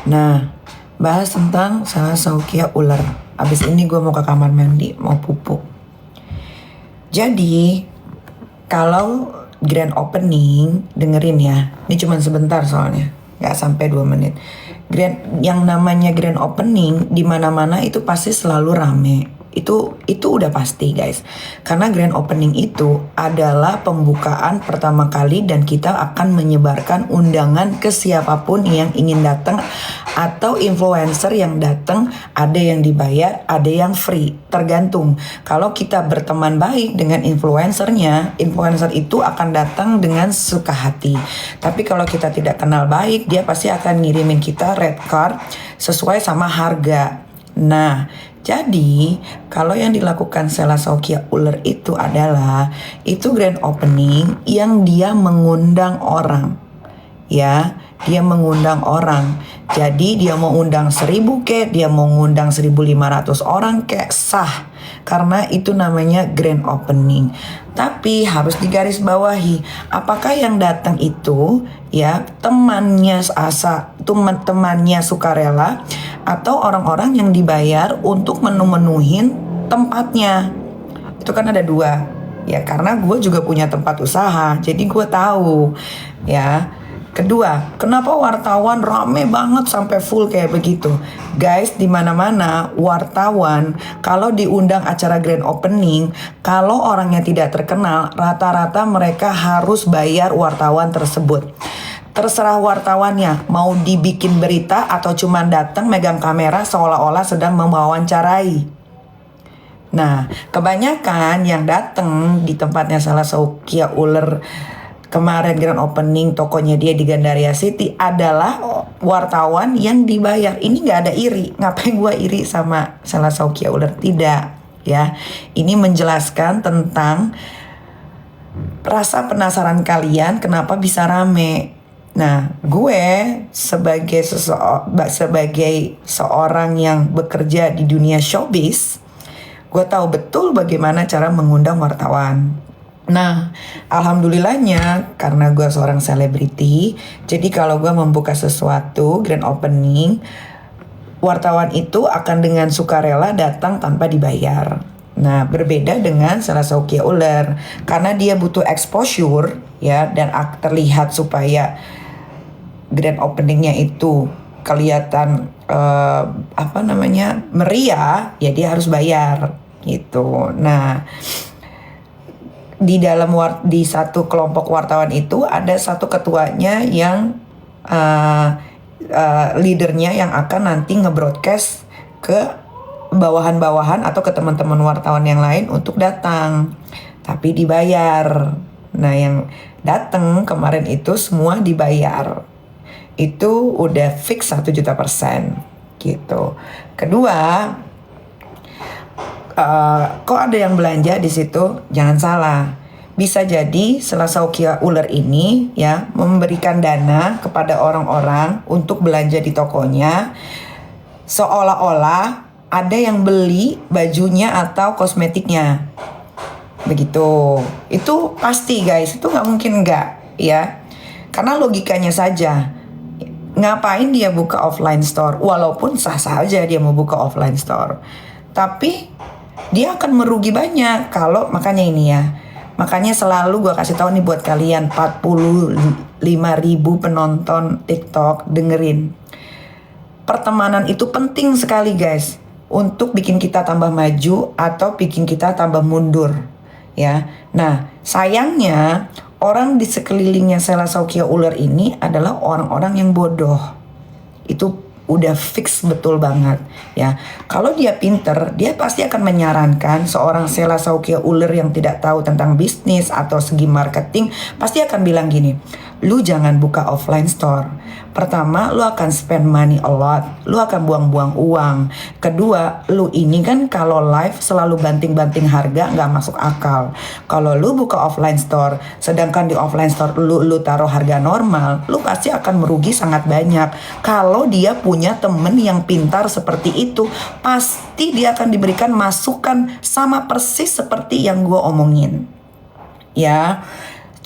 Nah, bahas tentang Salasaukia ular. Abis ini gue mau ke kamar mandi, mau pupuk. Jadi, kalau grand opening, dengerin ya. Ini cuma sebentar soalnya, nggak sampai 2 menit. Yang namanya grand opening di mana-mana itu pasti selalu rame. Itu udah pasti guys. Karena grand opening itu adalah pembukaan pertama kali dan kita akan menyebarkan undangan ke siapapun yang ingin datang atau influencer yang datang. Ada yang dibayar, ada yang free, tergantung. Kalau kita berteman baik dengan influencernya, influencer itu akan datang dengan suka hati. Tapi kalau kita tidak kenal baik, dia pasti akan ngirimin kita red card sesuai sama harga. Nah, jadi kalau yang dilakukan Salasaukia ular itu adalah itu grand opening yang dia mengundang orang. Ya, dia mengundang orang. Jadi dia mau undang 1000 kek, dia mau ngundang 1500 orang kek, sah. Karena itu namanya grand opening. Tapi harus digarisbawahi, apakah yang datang itu ya temannya temannya sukarela atau orang-orang yang dibayar untuk memenuhin tempatnya. Itu kan ada 2. Ya karena gue juga punya tempat usaha, jadi gue tahu ya. Kedua, kenapa wartawan rame banget sampai full kayak begitu? Guys, di mana-mana wartawan kalau diundang acara grand opening, kalau orangnya tidak terkenal, rata-rata mereka harus bayar wartawan tersebut. Terserah wartawannya mau dibikin berita atau cuma datang megang kamera seolah-olah sedang mewawancarai. Nah, kebanyakan yang datang di tempatnya Salasaukia ular kemarin grand opening tokonya dia di Gandaria City adalah wartawan yang dibayar. Ini nggak ada iri. Ngapain gue iri sama Salasaukia ular? Tidak, ya. Ini menjelaskan tentang rasa penasaran kalian kenapa bisa rame. Nah, gue sebagai seorang yang bekerja di dunia showbiz, gue tahu betul bagaimana cara mengundang wartawan. Nah, alhamdulillahnya karena gue seorang selebriti, jadi kalau gue membuka sesuatu grand opening, wartawan itu akan dengan sukarela datang tanpa dibayar. Nah, berbeda dengan Salasaukia ular karena dia butuh exposure ya dan terlihat supaya grand openingnya itu kelihatan meriah, ya dia harus bayar gitu. Nah, di satu kelompok wartawan itu ada satu ketuanya yang leadernya yang akan nanti nge-broadcast ke bawahan-bawahan atau ke teman-teman wartawan yang lain untuk datang, tapi dibayar. Nah, yang datang kemarin itu semua dibayar. Itu udah fix 1.000.000% gitu. Kedua, kok ada yang belanja di situ? Jangan salah, bisa jadi Salasaukia ular ini ya memberikan dana kepada orang-orang untuk belanja di tokonya, seolah-olah ada yang beli bajunya atau kosmetiknya. Begitu. Itu pasti guys, itu nggak mungkin nggak ya. Karena logikanya saja. Ngapain dia buka offline store? Walaupun sah-sah aja dia mau buka offline store, tapi dia akan merugi banyak kalau makanya ini ya. Makanya selalu gue kasih tahu nih buat kalian 45.000 penonton TikTok, dengerin. Pertemanan itu penting sekali guys untuk bikin kita tambah maju atau bikin kita tambah mundur ya. Nah, sayangnya orang di sekelilingnya Salasaukia ular ini adalah orang-orang yang bodoh. Itu udah fix betul banget ya. Kalau dia pinter, dia pasti akan menyarankan seorang Salasaukia ular yang tidak tahu tentang bisnis atau segi marketing, pasti akan bilang gini, lu jangan buka offline store. Pertama, lu akan spend money a lot, lu akan buang-buang uang. Kedua, lu ini kan kalau live selalu banting-banting harga, nggak masuk akal. Kalau lu buka offline store, sedangkan di offline store lu taruh harga normal, lu pasti akan merugi sangat banyak. Kalau dia punya temen yang pintar seperti itu, pasti dia akan diberikan masukan sama persis seperti yang gue omongin. Ya,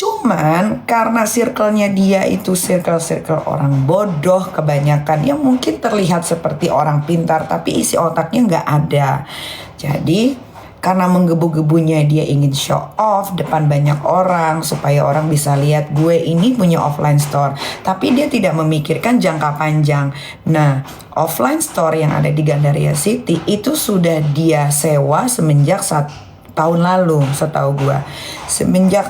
Cuman karena circle-nya dia itu circle-circle orang bodoh kebanyakan, yang mungkin terlihat seperti orang pintar tapi isi otaknya nggak ada. Jadi karena menggebu-gebunya dia ingin show off depan banyak orang supaya orang bisa lihat gue ini punya offline store, tapi dia tidak memikirkan jangka panjang. Nah, offline store yang ada di Gandaria City itu sudah dia sewa semenjak 1 tahun lalu, setahu gue. Semenjak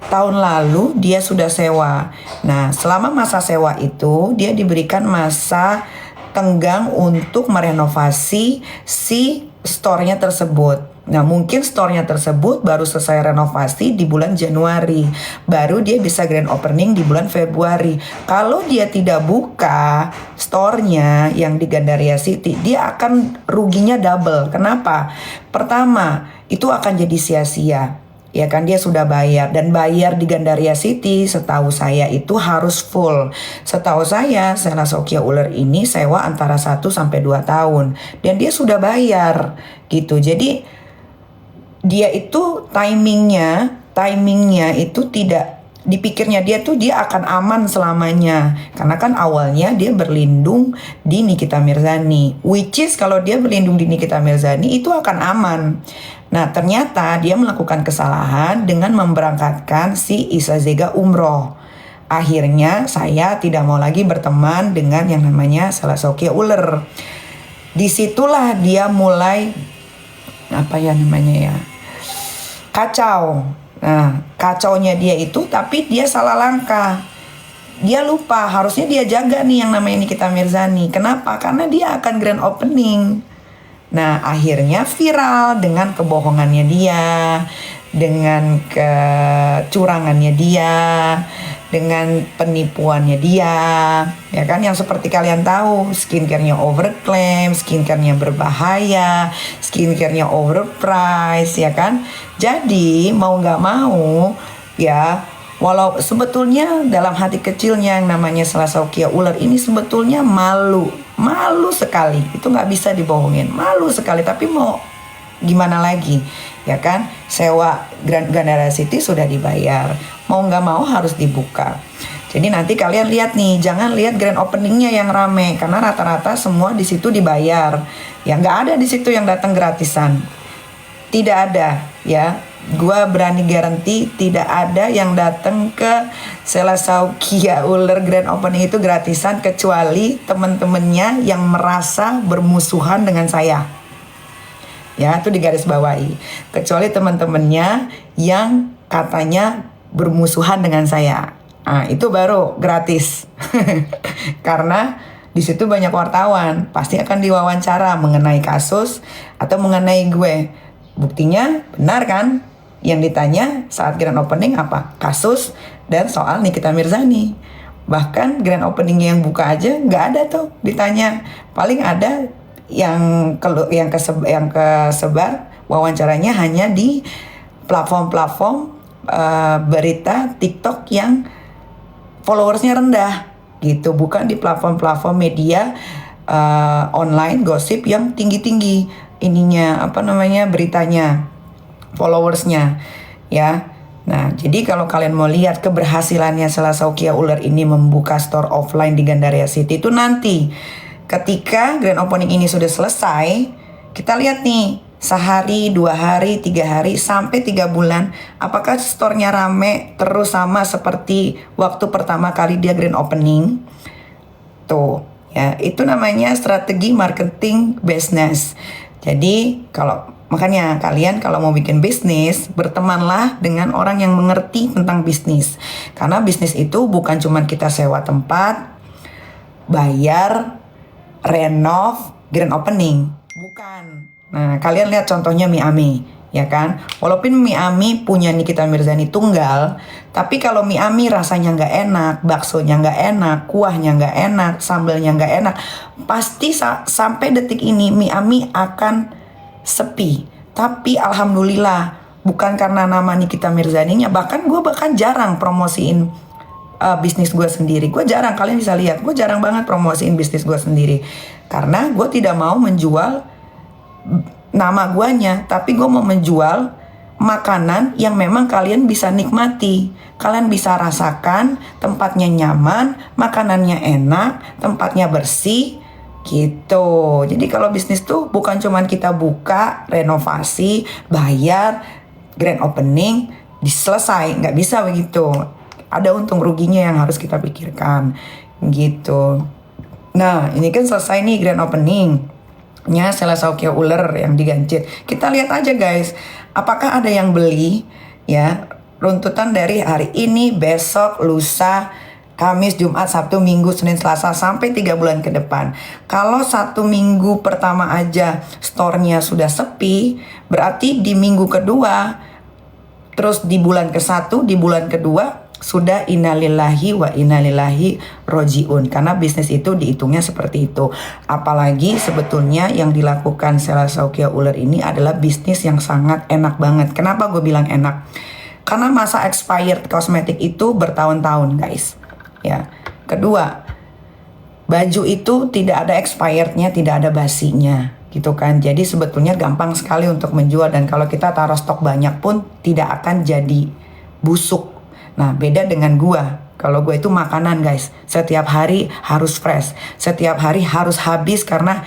tahun lalu dia sudah sewa. Nah, selama masa sewa itu dia diberikan masa tenggang untuk merenovasi si store-nya tersebut. Nah, mungkin store-nya tersebut baru selesai renovasi di bulan Januari. Baru dia bisa grand opening di bulan Februari. Kalau dia tidak buka store-nya yang di Gandaria City, dia akan ruginya double. Kenapa? Pertama, itu akan jadi sia-sia. Ya kan, dia sudah bayar, dan bayar di Gandaria City setahu saya itu harus full. Setahu saya Sela Sokya Uller ini sewa antara 1 sampai 2 tahun dan dia sudah bayar gitu. Jadi dia itu timingnya itu tidak dipikirnya, dia akan aman selamanya. Karena kan awalnya dia berlindung di Nikita Mirzani, which is kalau dia berlindung di Nikita Mirzani itu akan aman. Nah, ternyata dia melakukan kesalahan dengan memberangkatkan si Isa Zega umroh. Akhirnya saya tidak mau lagi berteman dengan yang namanya Sela Sokya Uller. Disitulah dia mulai kacau. Nah, kacaunya dia itu, tapi dia salah langkah. Dia lupa, harusnya dia jaga nih yang namanya Nikita Mirzani. Kenapa? Karena dia akan grand opening. Nah, akhirnya viral dengan kebohongannya dia, dengan kecurangannya dia, dengan penipuannya dia, ya kan, yang seperti kalian tahu, skincare-nya overclaim, skincare-nya berbahaya, skincare-nya overpriced, ya kan. Jadi mau nggak mau ya, walau sebetulnya dalam hati kecilnya yang namanya Sela Sokya Uller ini sebetulnya malu sekali, itu nggak bisa dibohongin, malu sekali, tapi mau gimana lagi, ya kan, sewa Gandaria City sudah dibayar, mau nggak mau harus dibuka. Jadi nanti kalian lihat nih, jangan lihat grand openingnya yang rame, karena rata-rata semua di situ dibayar, ya nggak ada di situ yang datang gratisan, tidak ada ya. Gua berani garanti tidak ada yang datang ke Sela Sokya Uller grand opening itu gratisan, kecuali teman-temannya yang merasa bermusuhan dengan saya. Ya, itu digarisbawahi. Kecuali teman-temannya yang katanya bermusuhan dengan saya. Nah, itu baru gratis. Karena di situ banyak wartawan, pasti akan diwawancara mengenai kasus atau mengenai gue. Buktinya benar kan? Yang ditanya saat grand opening apa? Kasus dan soal Nikita Mirzani. Bahkan grand opening yang buka aja nggak ada tuh ditanya. Paling ada yang kesebar wawancaranya hanya di platform-platform berita TikTok yang followersnya rendah gitu, bukan di platform-platform media online gosip yang tinggi-tinggi beritanya, followersnya ya. Nah, jadi kalau kalian mau lihat keberhasilannya Sela Sokya Uller ini membuka store offline di Gandaria City itu nanti ketika grand opening ini sudah selesai, kita lihat nih sehari, 2 hari, 3 hari, sampai 3 bulan, apakah store-nya rame terus sama seperti waktu pertama kali dia grand opening. Tuh ya, itu namanya strategi marketing business. Jadi makanya kalian kalau mau bikin bisnis, bertemanlah dengan orang yang mengerti tentang bisnis. Karena bisnis itu bukan cuma kita sewa tempat, bayar, renov, grand opening. Bukan. Nah, kalian lihat contohnya Miami, ya kan? Walaupun Miami punya Nikita Mirzani tunggal, tapi kalau Miami rasanya nggak enak, baksonya nggak enak, kuahnya nggak enak, sambalnya nggak enak, pasti sampai detik ini Miami akan sepi. Tapi alhamdulillah, bukan karena nama Nikita Mirzaninya, bahkan jarang promosiin bisnis gue sendiri. Gue jarang, kalian bisa lihat, gue jarang banget promosiin bisnis gue sendiri. Karena gue tidak mau menjual nama guanya, tapi gue mau menjual makanan yang memang kalian bisa nikmati. Kalian bisa rasakan tempatnya nyaman, makanannya enak, tempatnya bersih gitu. Jadi kalau bisnis tuh bukan cuman kita buka, renovasi, bayar, grand opening, selesai. Nggak bisa begitu. Ada untung ruginya yang harus kita pikirkan gitu. Nah, ini kan selesai nih grand opening-nya Sela Saukia Uler yang digancit. Kita lihat aja guys, apakah ada yang beli ya runtutan dari hari ini, besok, lusa, Kamis, Jumat, Sabtu, Minggu, Senin, Selasa sampai 3 bulan ke depan. Kalau 1 minggu pertama aja store-nya sudah sepi, berarti di minggu kedua, terus di bulan ke-1, di bulan kedua sudah innalillahi wa innalillahi rojiun, karena bisnis itu dihitungnya seperti itu. Apalagi sebetulnya yang dilakukan Sela Saukia Uler ini adalah bisnis yang sangat enak banget. Kenapa gue bilang enak? Karena masa expired kosmetik itu bertahun-tahun guys ya. Kedua, baju itu tidak ada expirednya, tidak ada basinya gitu kan. Jadi sebetulnya gampang sekali untuk menjual, dan kalau kita taruh stok banyak pun tidak akan jadi busuk. Nah, beda dengan gua. Kalau gue itu makanan guys, setiap hari harus fresh, setiap hari harus habis, karena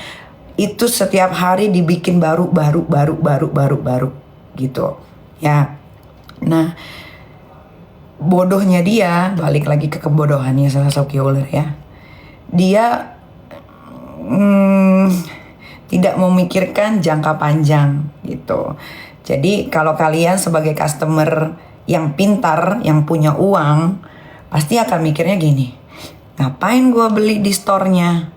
itu setiap hari dibikin baru gitu ya. Nah, bodohnya dia, balik lagi ke kebodohannya Sela Saukia Uler ya. Dia tidak memikirkan jangka panjang gitu. Jadi kalau kalian sebagai customer yang pintar, yang punya uang, pasti akan mikirnya gini, ngapain gue beli di store-nya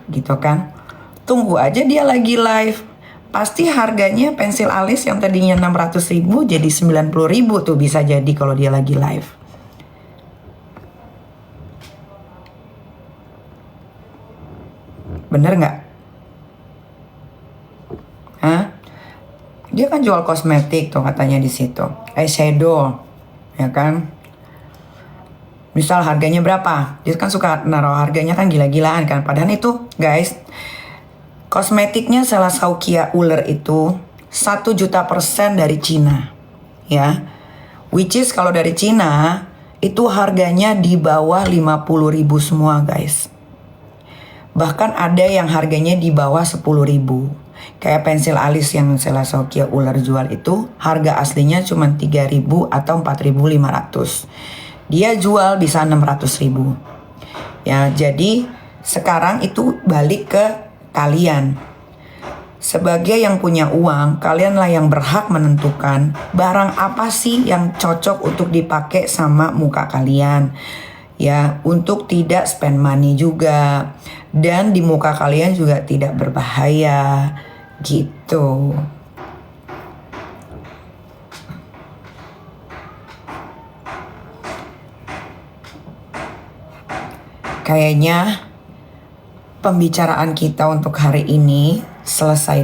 gitu kan. Tunggu aja dia lagi live, pasti harganya pensil alis yang tadinya 600.000 jadi 90.000 tuh, bisa jadi kalau dia lagi live. Bener nggak? Hah? Dia kan jual kosmetik tuh katanya di situ, eyeshadow, ya kan? Misal harganya berapa? Dia kan suka naruh harganya kan gila-gilaan kan. Padahal itu guys, kosmetiknya Sela Saukia Uler itu 1 juta % dari Cina ya. Which is kalau dari Cina itu harganya di bawah 50.000 semua guys. Bahkan ada yang harganya di bawah 10.000. Kayak pensil alis yang Sela Saukia Uler jual itu harga aslinya cuma 3.000 atau 4.500. Dia jual bisa 600.000. Ya, jadi sekarang itu balik ke kalian. Sebagai yang punya uang, kalianlah yang berhak menentukan barang apa sih yang cocok untuk dipakai sama muka kalian. Ya, untuk tidak spend money juga. Dan di muka kalian juga tidak berbahaya gitu. Kayaknya pembicaraan kita untuk hari ini selesai.